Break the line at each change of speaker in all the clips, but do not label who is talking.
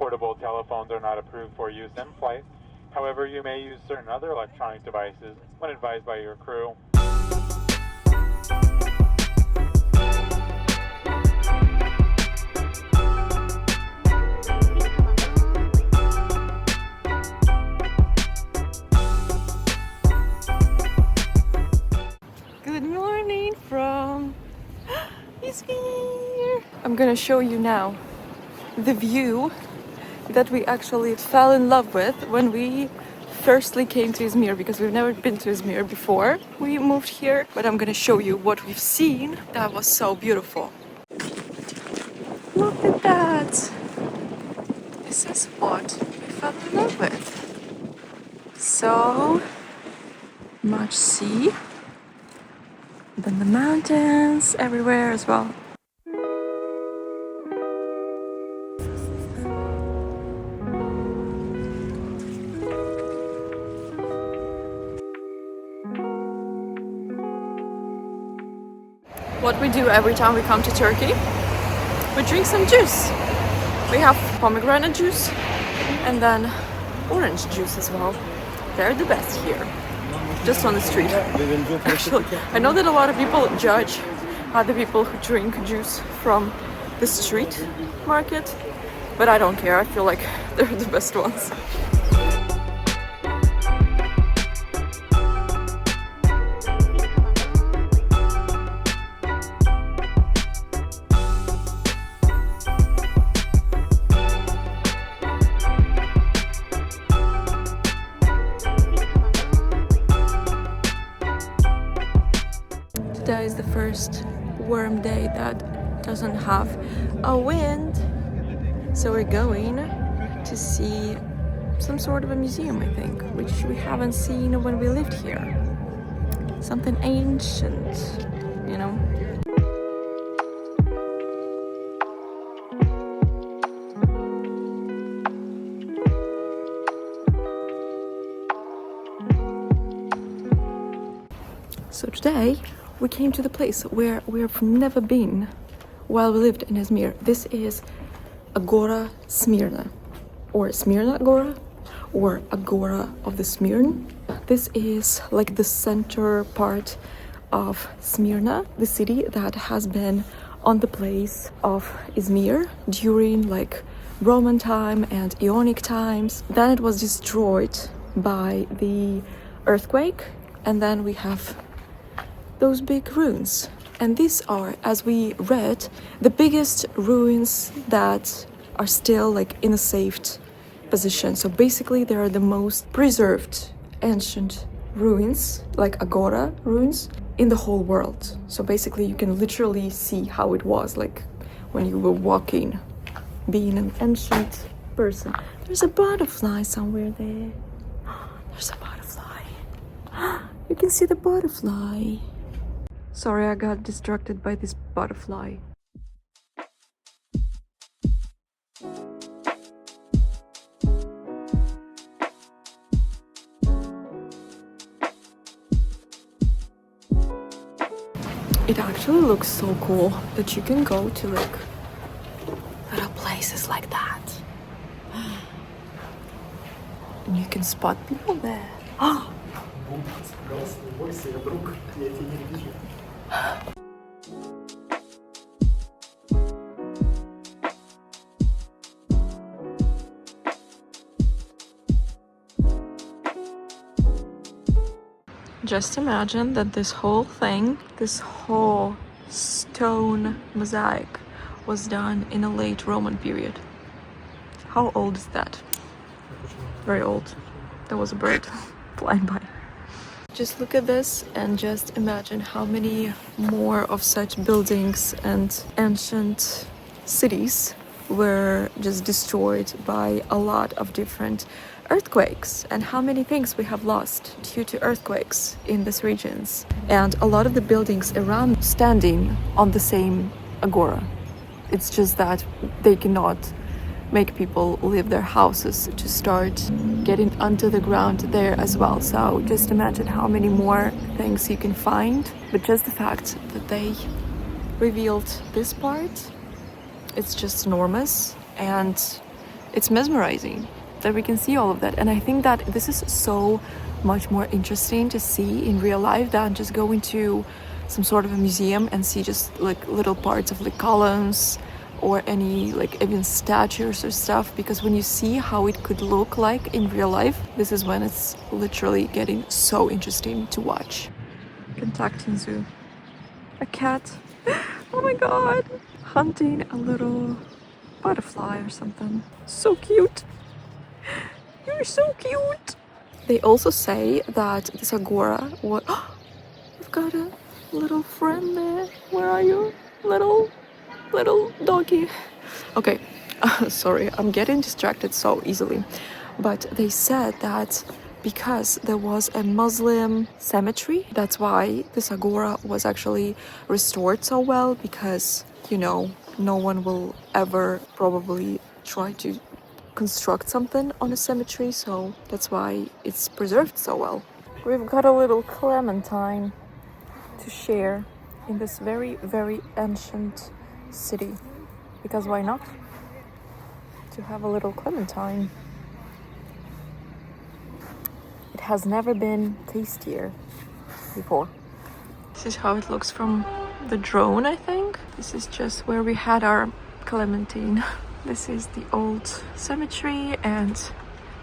Portable telephones are not approved for use in flight. However, you may use certain other electronic devices when advised by your crew.
Good morning from Izmir. I'm gonna show you now the view that we actually fell in love with when we firstly came to Izmir, because we've never been to Izmir before we moved here. But I'm gonna show you what we've seen that was so beautiful. Look at that! This is what we fell in love with. So much sea. Then the mountains everywhere as well. What we do every time we come to Turkey, we drink some juice. We have pomegranate juice and then orange juice as well. They're the best here. Just on the street. Actually, I know that a lot of people judge other people who drink juice from the street market, but I don't care. I feel like they're the best ones. Today is the first warm day that doesn't have a wind, so we're going to see some sort of a museum, I think, which we haven't seen when we lived here. Something ancient, you know. So today we came to the place where we've never been while we lived in Izmir. This is Agora Smyrna, or Smyrna Agora, or Agora of the Smyrna. This is like the center part of Smyrna, the city that has been on the place of Izmir during like Roman time and Ionic times. Then it was destroyed by the earthquake, and then we have those big ruins. And these are, as we read, the biggest ruins that are still like in a safe position. So basically they are the most preserved ancient ruins, like Agora ruins, in the whole world. So basically you can literally see how it was like when you were walking, being an ancient person. There's a butterfly somewhere there. There's a butterfly. You can see the butterfly. Sorry, I got distracted by this butterfly. It actually looks so cool that you can go to like little places like that. And you can spot people there. Just imagine that this whole thing, this whole stone mosaic was done in a late Roman period. How old is that? Very old. There was a bird flying by. Just look at this and just imagine how many more of such buildings and ancient cities were just destroyed by a lot of different earthquakes, and how many things we have lost due to earthquakes in these regions. And a lot of the buildings around standing on the same agora. It's just that they cannot make people leave their houses to start getting under the ground there as well. So just imagine how many more things you can find. But just the fact that they revealed this part, it's just enormous. And it's mesmerizing that we can see all of that. And I think that this is so much more interesting to see in real life than just going to some sort of a museum and see just like little parts of like columns or any like even statues or stuff, because when you see how it could look like in real life, this is when it's literally getting so interesting to watch. Contacting zoo. A cat, oh my god, hunting a little butterfly or something. So cute. You're so cute. They also say that this Agora, what? I've got a little friend there. Where are you, little doggy? Okay, sorry, I'm getting distracted so easily. But they said that because there was a Muslim cemetery, that's why this Agora was actually restored so well, because, you know, no one will ever probably try to construct something on a cemetery, so that's why it's preserved so well. We've got a little clementine to share in this very, very ancient city, because why not? To have a little clementine. It has never been tastier before. This is how it looks from the drone, I think. This is just where we had our clementine. This is the old cemetery, and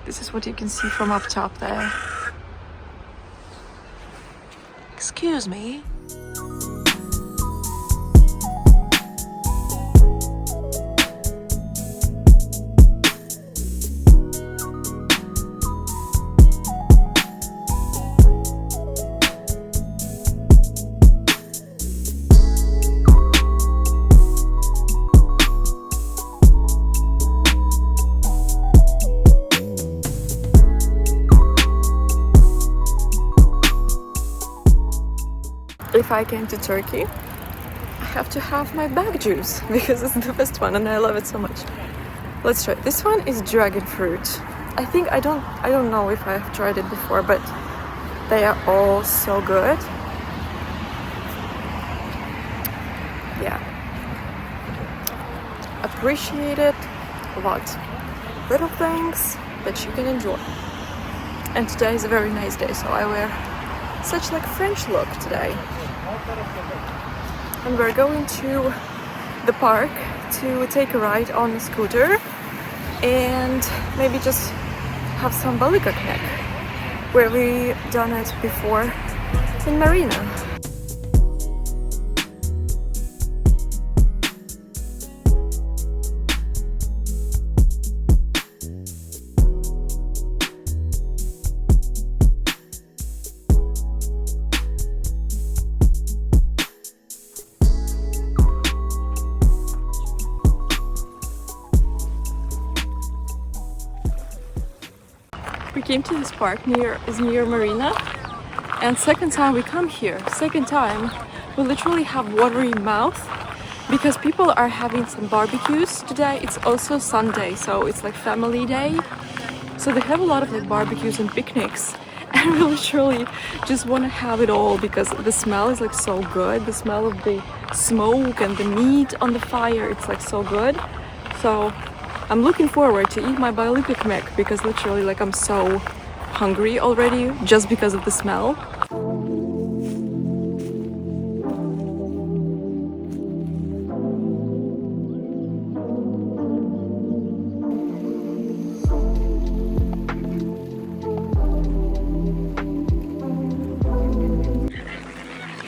this is what you can see from up top there. Excuse me. If I came to Turkey, I have to have my bag juice because it's the best one and I love it so much. Let's try. This one is dragon fruit. I think I don't know if I've tried it before, but they are all so good. Yeah. Appreciate it a lot. Little things that you can enjoy. And today is a very nice day, so I wear such like French look today. And we're going to the park to take a ride on a scooter and maybe just have some balık where we done it before in Marina. We came to this park near Izmir Marina, and second time we come here, second time we literally have watery mouth because people are having some barbecues today. It's also Sunday, so it's like family day, so they have a lot of like barbecues and picnics, and we literally just want to have it all because the smell is like so good. The smell of the smoke and the meat on the fire, it's like so good. So I'm looking forward to eat my balık because literally like I'm so hungry already just because of the smell.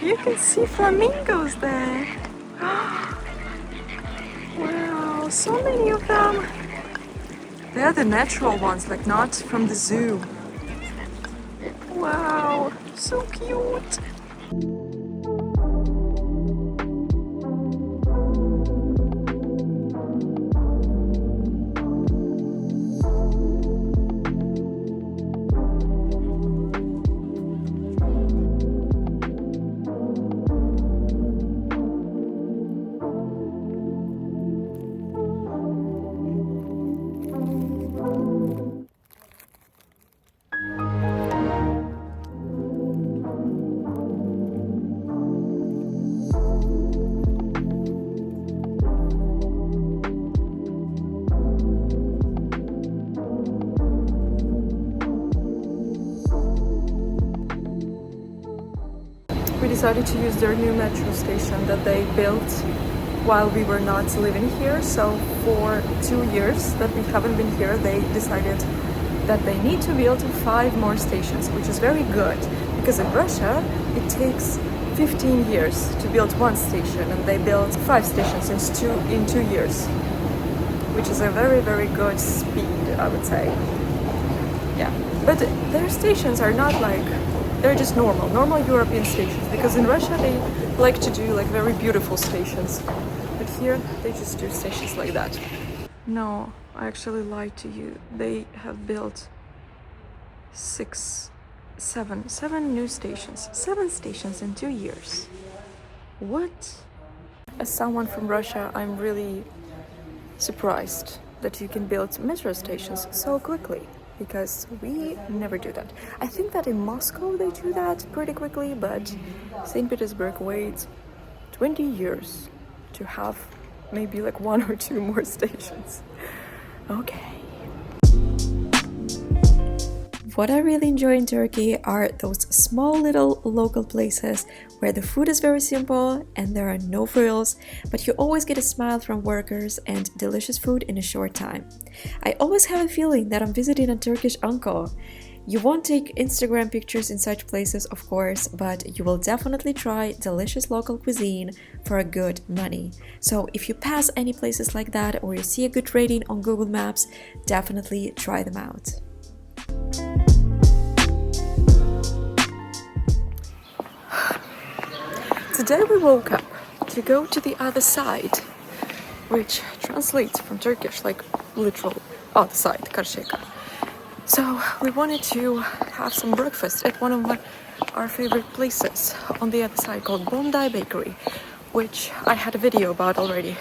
You can see flamingos there. Wow, so many of them. They're the natural ones, like not from the zoo. Wow, so cute. decided to use their new metro station that they built while we were not living here. So for 2 years that we haven't been here, they decided that they need to build 5 more stations, which is very good, because in Russia it takes 15 years to build 1 station, and they built 5 stations in 2 years, which is a very, very good speed, I would say. Yeah, but their stations are not like, they're just normal European stations, because in Russia they like to do like very beautiful stations, but here they just do stations like that. No, I actually lied to you. They have built 7 new stations. 7 stations in 2 years. What? As someone from Russia, I'm really surprised that you can build metro stations so quickly, because we never do that. I think that in Moscow they do that pretty quickly, but St. Petersburg waits 20 years to have maybe like 1 or 2 more stations. Okay. What I really enjoy in Turkey are those small little local places where the food is very simple and there are no frills, but you always get a smile from workers and delicious food in a short time. I always have a feeling that I'm visiting a Turkish uncle. You won't take Instagram pictures in such places, of course, but you will definitely try delicious local cuisine for a good money. So if you pass any places like that or you see a good rating on Google Maps, definitely try them out. Today we woke up to go to the other side, which translates from Turkish like literal other side, Karşıyaka. So we wanted to have some breakfast at one of our favorite places on the other side called Bondi Bakery, which I had a video about already.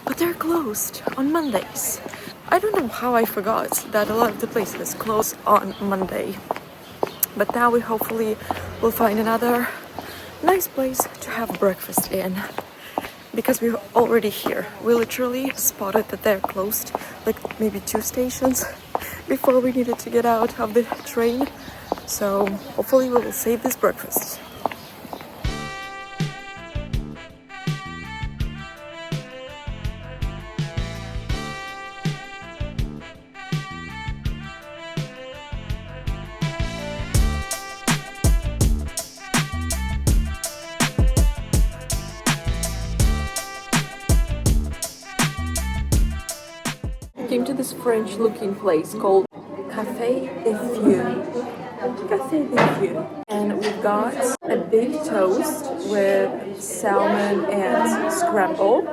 But they're closed on Mondays. I don't know how I forgot that a lot of the places close on Monday. But now we hopefully will find another nice place to have breakfast in, because we're already here. We literally spotted that they're closed like maybe 2 stations before we needed to get out of the train. So hopefully we will save this breakfast. Came to this French-looking place called Café des Vieux. Café des Vieux. And we got a big toast with salmon and scramble.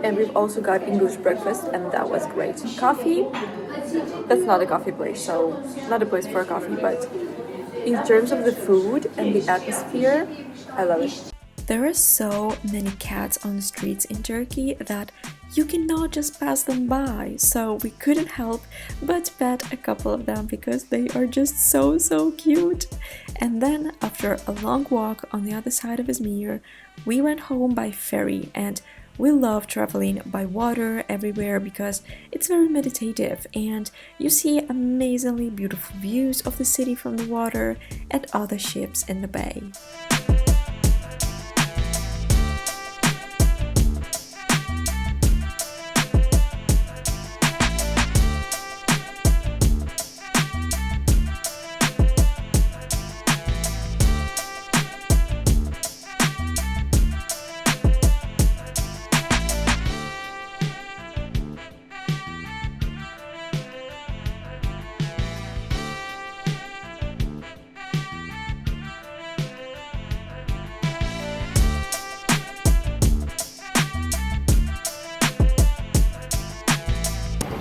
And we've also got English breakfast, and that was great. Coffee, that's not a coffee place, so not a place for a coffee, but in terms of the food and the atmosphere, I love it. There are so many cats on the streets in Turkey that you cannot just pass them by, so we couldn't help but pet a couple of them because they are just so cute. And then after a long walk on the other side of Izmir, we went home by ferry, and we love traveling by water everywhere because it's very meditative and you see amazingly beautiful views of the city from the water and other ships in the bay.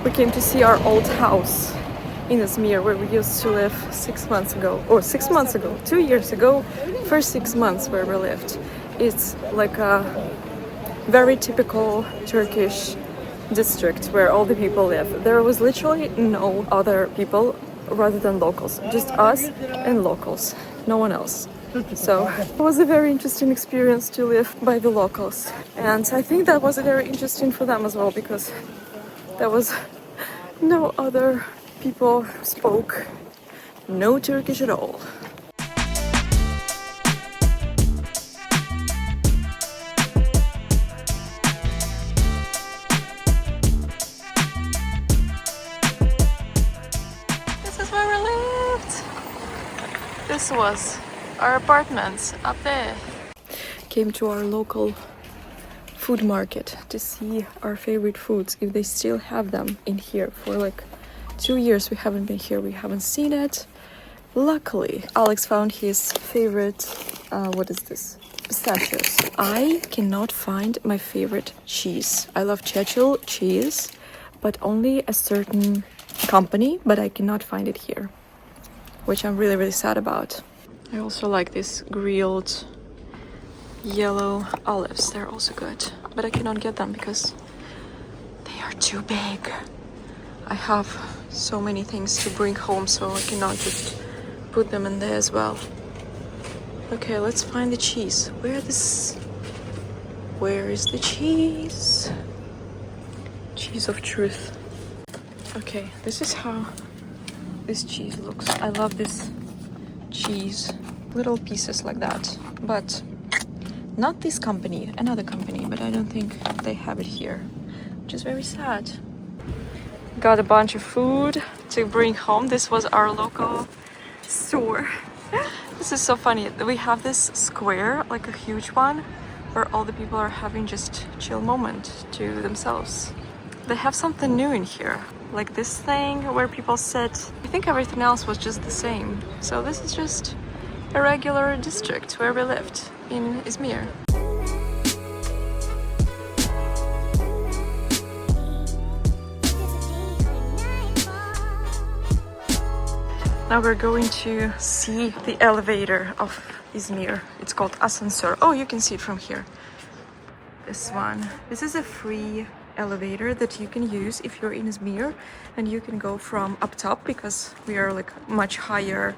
We came to see our old house in Izmir where we used to live 6 months ago, or 6 months ago, 2 years ago, first 6 months where we lived. It's like a very typical Turkish district where all the people live. There was literally no other people rather than locals, just us and locals, no one else. So it was a very interesting experience to live by the locals, and I think that was very interesting for them as well because there was no other people who spoke no Turkish at all. this was our apartments up there. Came to our local food market to see our favorite foods, if they still have them in here. For like 2 years we haven't been here, we haven't seen it. Luckily, Alex found his favorite, what is this? Pistachios. I cannot find my favorite cheese. I love Churchill cheese, but only a certain company, but I cannot find it here, which I'm really, really sad about. I also like these grilled yellow olives. They're also good, but I cannot get them because they are too big. I have so many things to bring home, so I cannot just put them in there as well. Okay, let's find the cheese. Where is the cheese? Cheese of truth. Okay, this is how this cheese looks. I love this cheese. Little pieces like that. But not this company, another company, but I don't think they have it here, which is very sad. Got a bunch of food to bring home. This was our local store. This is so funny. We have this square, like a huge one, where all the people are having just chill moment to themselves. They have something new in here, like this thing where people sit. I think everything else was just the same. So this is just a regular district where we lived in Izmir. Now we're going to see the elevator of Izmir. It's called ascensor. Oh, you can see it from here. This one. This is a free elevator that you can use if you're in Izmir, and you can go from up top because we are like much higher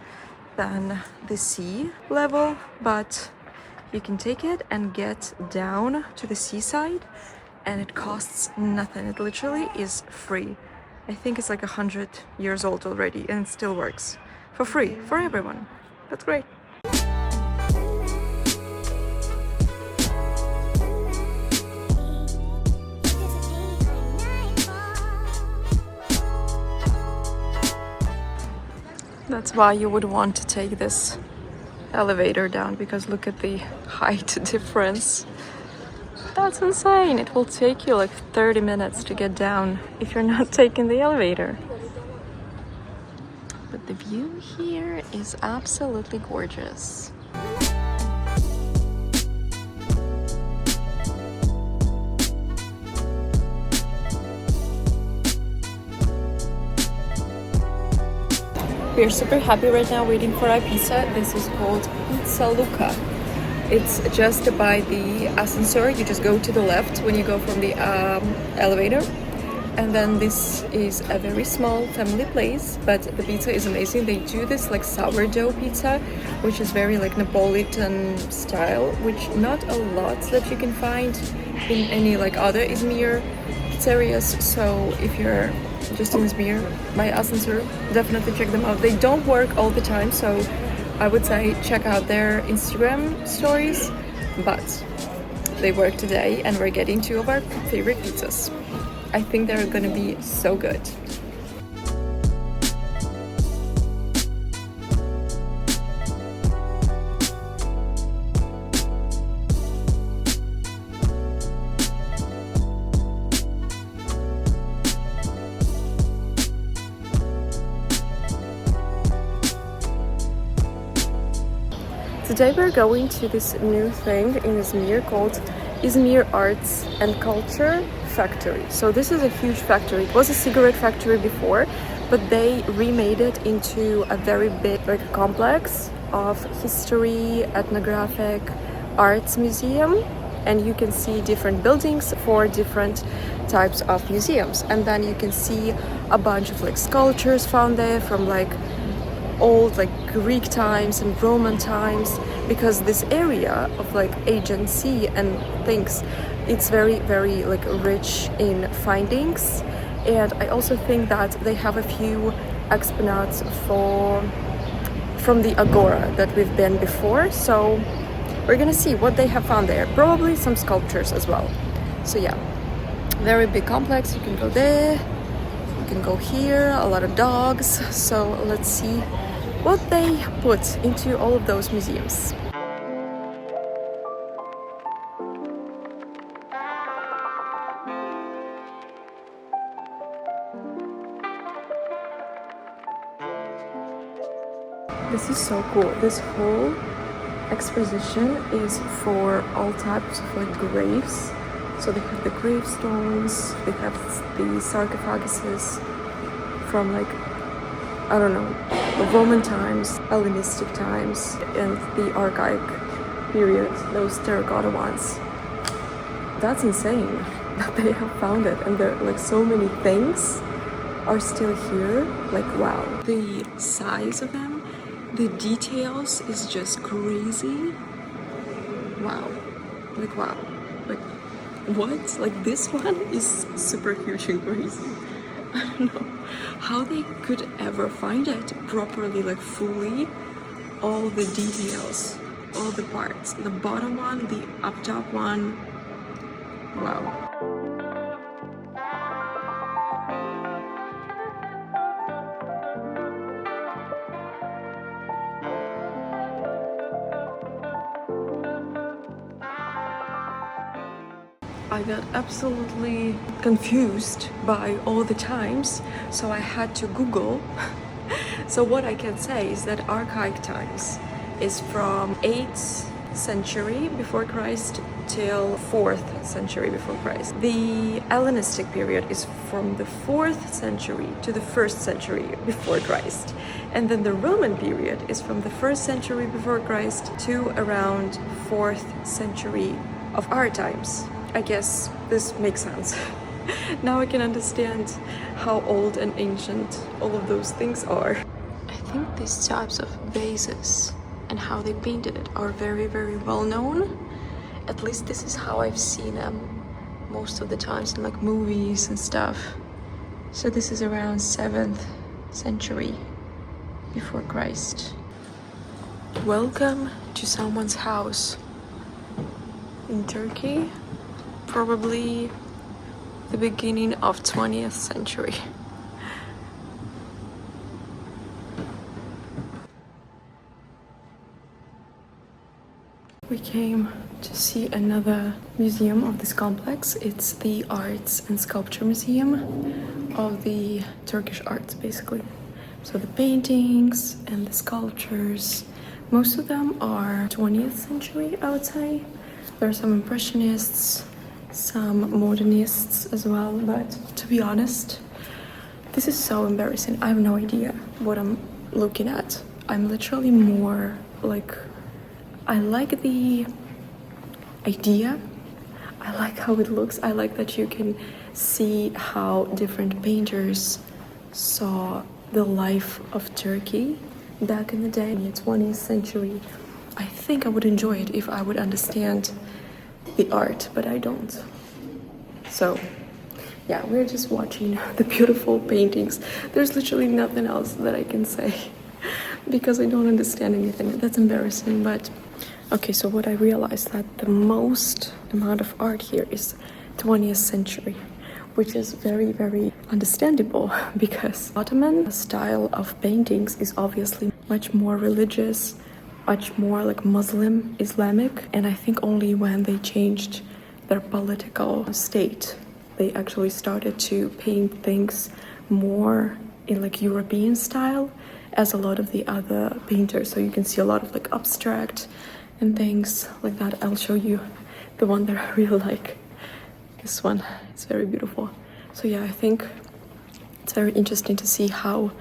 than the sea level, but you can take it and get down to the seaside, and it costs nothing. It literally is free. I think it's like 100 years old already, and it still works for free for everyone. That's great. That's why you would want to take this elevator down, because look at the height difference. That's insane. It will take you like 30 minutes to get down if you're not taking the elevator. But the view here is absolutely gorgeous. We are super happy right now waiting for our pizza. This is called Pizza Luca. It's just by the ascensor. You just go to the left when you go from the elevator. And then this is a very small family place, but the pizza is amazing. They do this like sourdough pizza, which is very like Neapolitan style, which not a lot that you can find in any like other Izmir pizzerias. So if you're just in Izmir by ascensor, definitely check them out. They don't work all the time, so I would say check out their Instagram stories, but they work today, and we're getting 2 of our favorite pizzas. I think they're gonna be so good. Today we're going to this new thing in Izmir called Izmir Arts and Culture Factory. So this is a huge factory. It was a cigarette factory before, but they remade it into a very big like complex of history, ethnographic, arts museum, and you can see different buildings for different types of museums. And then you can see a bunch of like sculptures found there from like old like Greek times and Roman times, because this area of like Aegean Sea and things, it's very, very like rich in findings. And I also think that they have a few exponents from the Agora that we've been before, so we're gonna see what they have found there. Probably some sculptures as well. So yeah, very big complex. You can go there, you can go here, a lot of dogs. So let's see what they put into all of those museums. This is so cool. This whole exposition is for all types of like graves. So they have the gravestones, they have the sarcophaguses from like, I don't know, Roman times, Hellenistic times, and the archaic period, those terracotta ones. That's insane that they have found it, and there like so many things are still here. Like wow, the size of them, the details is just crazy. Wow, like wow, like what? Like this one is super huge and crazy. I don't know how they could ever find it properly, like fully, all the details, all the parts, the bottom one, the up top one. Wow. I got absolutely confused by all the times, so I had to Google. So what I can say is that archaic times is from 8th century before Christ till 4th century before Christ. The Hellenistic period is from the 4th century to the 1st century before Christ. And then the Roman period is from the 1st century before Christ to around 4th century of our times. I guess this makes sense. Now I can understand how old and ancient all of those things are. I think these types of vases and how they painted it are very, very well known. At least this is how I've seen them most of the times in like movies and stuff. So this is around 7th century before Christ. Welcome to someone's house in Turkey. Probably the beginning of 20th century. We came to see another museum of this complex. It's the Arts and Sculpture Museum of the Turkish arts, basically. So the paintings and the sculptures, most of them are 20th century, I would say. There are some Impressionists, some modernists as well, but to be honest, this is so embarrassing. I have no idea what I'm looking at. I'm literally more like, I like the idea, I like how it looks, I like that you can see how different painters saw the life of Turkey back in the day, in the 20th century. I think I would enjoy it if I would understand the art, but I don't. So yeah, we're just watching the beautiful paintings. There's literally nothing else that I can say because I don't understand anything. That's embarrassing, but okay, so what I realized that the most amount of art here is 20th century, which is very, very understandable because Ottoman style of paintings is obviously much more religious, much more like Muslim, Islamic, and I think only when they changed their political state, they actually started to paint things more in like European style as a lot of the other painters. So you can see a lot of like abstract and things like that. I'll show you the one that I really like. This one, it's very beautiful. So yeah, I think it's very interesting to see how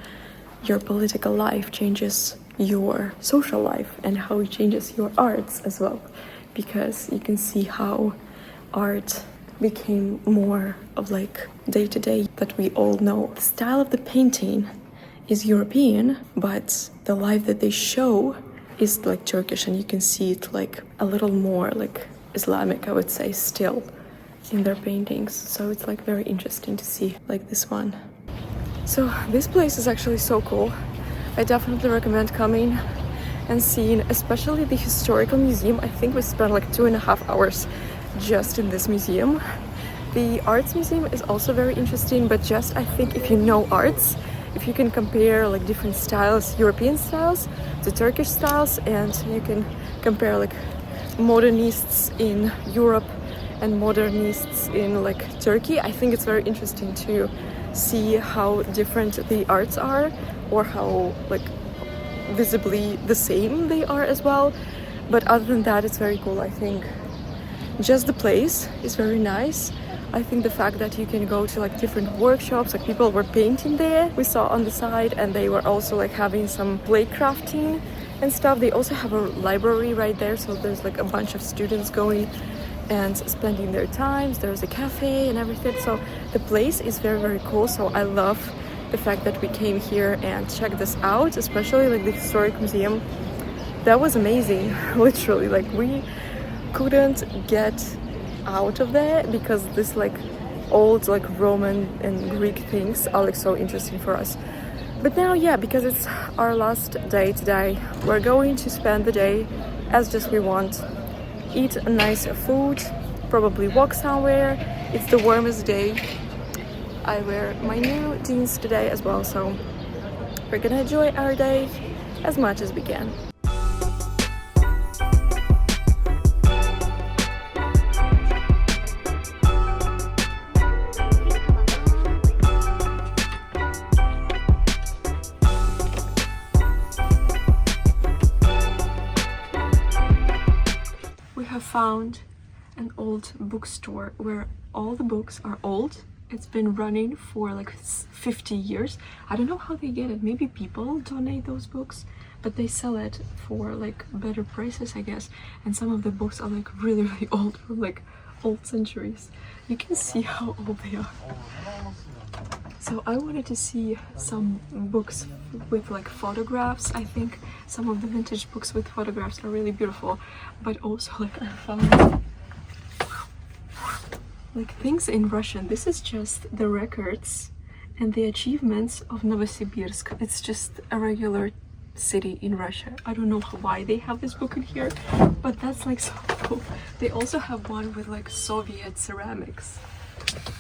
your political life changes your social life and how it changes your arts as well, because you can see how art became more of like day-to-day that we all know. The style of the painting is European, but the life that they show is like Turkish, and you can see it like a little more like Islamic, I would say, still in their paintings. So it's like very interesting to see like this one. So this place is actually so cool. I definitely recommend coming and seeing, especially the historical museum. I think we spent like 2.5 hours just in this museum. The arts museum is also very interesting, but just I think if you know arts, if you can compare like different styles, European styles to Turkish styles, and you can compare like modernists in Europe and modernists in like Turkey, I think it's very interesting to see how different the arts are, or how like visibly the same they are as well. But other than that, it's very cool. I think just the place is very nice. I think the fact that you can go to like different workshops, like people were painting there, we saw on the side, and they were also like having some play crafting and stuff. They also have a library right there, so there's like a bunch of students going and spending their times. There's a cafe and everything, so the place is very, very cool. So I love the fact that we came here and checked this out, especially like the historic museum. That was amazing. Literally, like we couldn't get out of there because this like old like Roman and Greek things are like so interesting for us. But now, yeah, because it's our last day today, we're going to spend the day as just we want. Eat a nice food, probably walk somewhere. It's the warmest day. I wear my new jeans today as well, so we're gonna enjoy our day as much as we can. Found an old bookstore where all the books are old. It's been running for like 50 years. I don't know how they get it. Maybe people donate those books, but they sell it for like better prices, I guess. And some of the books are like really, really old, from like old centuries. You can see how old they are. So I wanted to see some books with like photographs. I think some of the vintage books with photographs are really beautiful, but also like I found like things in Russian. This is just the records and the achievements of Novosibirsk. It's just a regular city in Russia. I don't know why they have this book in here, but that's like so cool. They also have one with like Soviet ceramics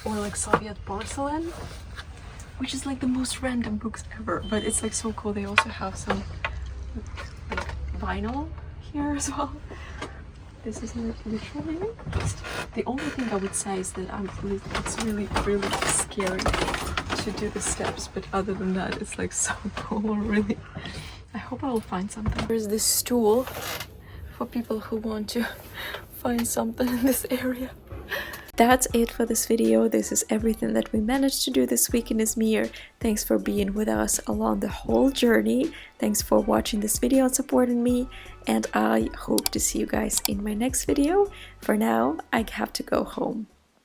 or like Soviet porcelain, which is like the most random books ever, but it's like so cool. They also have some like vinyl here as well. This is literally the only thing I would say is that it's really, really scary to do the steps, but other than that, it's like so cool. Really, I hope I will find something. There's this stool for people who want to find something in this area. That's it for this video. This is everything that we managed to do this week in Izmir. Thanks for being with us along the whole journey. Thanks for watching this video and supporting me. And I hope to see you guys in my next video. For now, I have to go home.